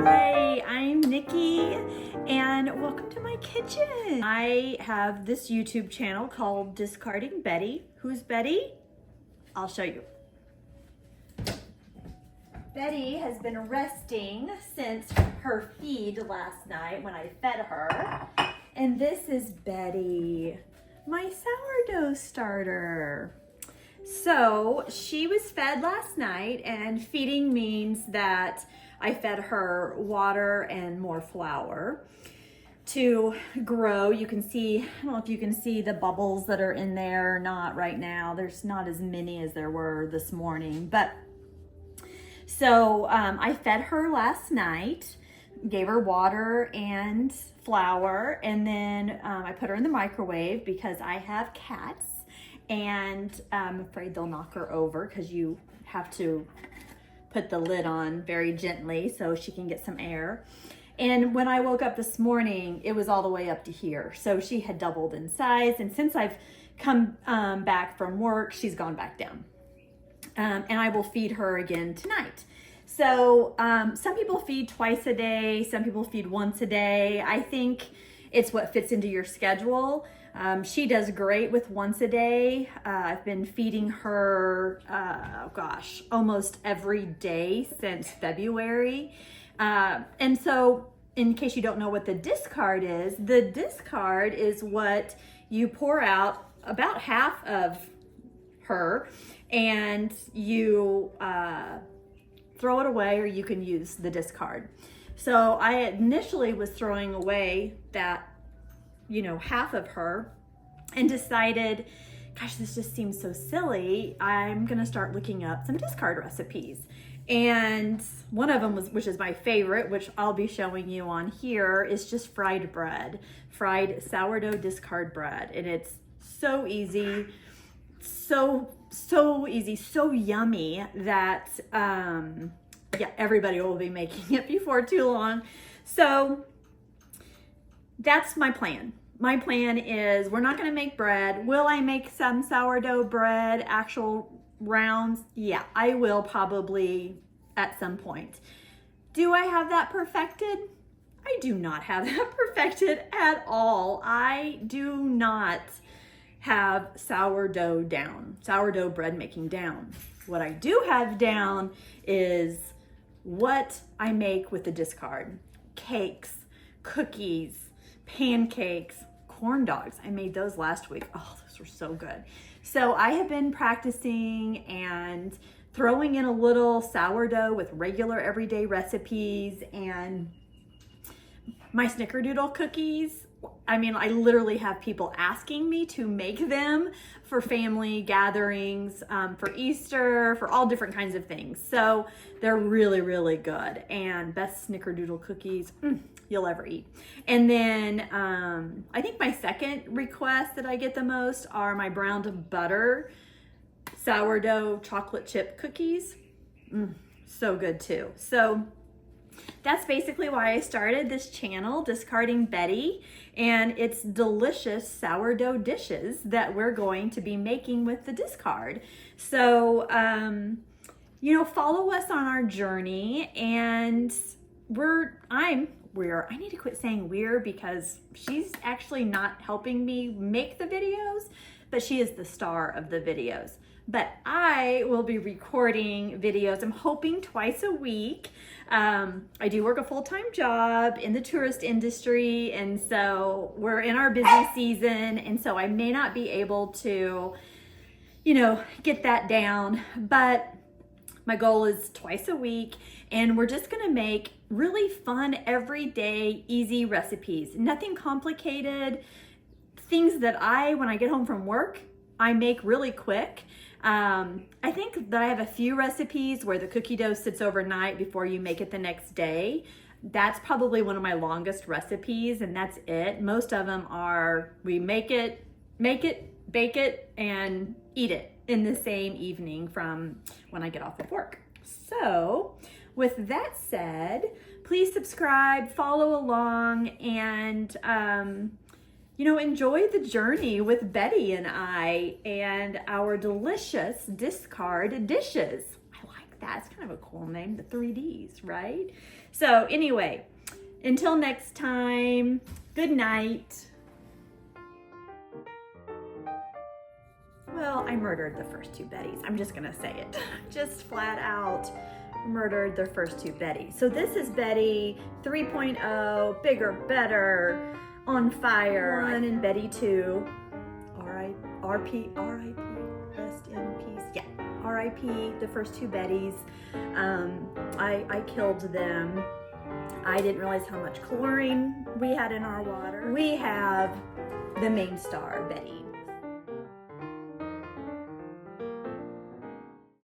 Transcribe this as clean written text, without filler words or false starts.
Hi, I'm Nikki and welcome to my kitchen. I have this YouTube channel called Discarding Betty. Who's Betty? I'll show you. Betty has been resting since her feed last night when I fed her. And this is Betty, my sourdough starter. So she was fed last night, and feeding means that I fed her water and more flour to grow. You can see, I don't know if you can see the bubbles that are in there or not right now. There's not as many as there were this morning, but so I fed her last night, gave her water and flour, and then I put her in the microwave because I have cats and I'm afraid they'll knock her over because you have to put the lid on very gently so she can get some air. And when I woke up this morning, it was all the way up to here. So she had doubled in size. And since I've come back from work, she's gone back down. And I will feed her again tonight. So some people feed twice a day. Some people feed once a day. I think it's what fits into your schedule. She does great with once a day. I've been feeding her, almost every day since February. And so in case you don't know what the discard is what you pour out about half of her and you throw it away, or you can use the discard. So I initially was throwing away that half of her and decided, gosh, this just seems so silly. I'm gonna start looking up some discard recipes. And one of them which is my favorite, which I'll be showing you on here, is just fried bread, fried sourdough discard bread. And it's so easy, so easy, so yummy that, everybody will be making it before too long. So that's my plan. My plan is we're not going to make bread. Will I make some sourdough bread, actual rounds? Yeah, I will probably at some point. Do I have that perfected? I do not have that perfected at all. I do not have sourdough bread making down. What I do have down is what I make with the discard. Cakes, cookies, pancakes, corn dogs. I made those last week. Oh, those were so good. So I have been practicing and throwing in a little sourdough with regular everyday recipes, and my snickerdoodle cookies. I mean, I literally have people asking me to make them for family gatherings, for Easter, for all different kinds of things. So they're really, really good, and best snickerdoodle cookies you'll ever eat. And then I think my second request that I get the most are my browned butter sourdough chocolate chip cookies. So good too. So that's basically why I started this channel, Discarding Betty, and it's delicious sourdough dishes that we're going to be making with the discard. So, follow us on our journey, and I need to quit saying we're because she's actually not helping me make the videos, but she is the star of the videos. But I will be recording videos, I'm hoping twice a week. I do work a full-time job in the tourist industry, and so we're in our busy season, and so I may not be able to, get that down, but my goal is twice a week, and we're just gonna make really fun, everyday, easy recipes. Nothing complicated, things that when I get home from work, I make really quick. I think that I have a few recipes where the cookie dough sits overnight before you make it the next day. That's probably one of my longest recipes, and that's it. Most of them are we make it, bake it, and eat it in the same evening from when I get off of work. So with that said, please subscribe, follow along, and enjoy the journey with Betty and I and our delicious discard dishes. I like that. that. It's kind of a cool name, the 3Ds, right? So anyway, until next time, good night. Well, I murdered the first two Bettys. I'm just gonna say it. Just flat out murdered the first two Bettys. So this is Betty 3.0, bigger, better, on fire. 1 and Betty 2. R.I.P. Rest in peace. Yeah, R.I.P. the first two Bettys. I killed them. I didn't realize how much chlorine we had in our water. We have the main star, Betty.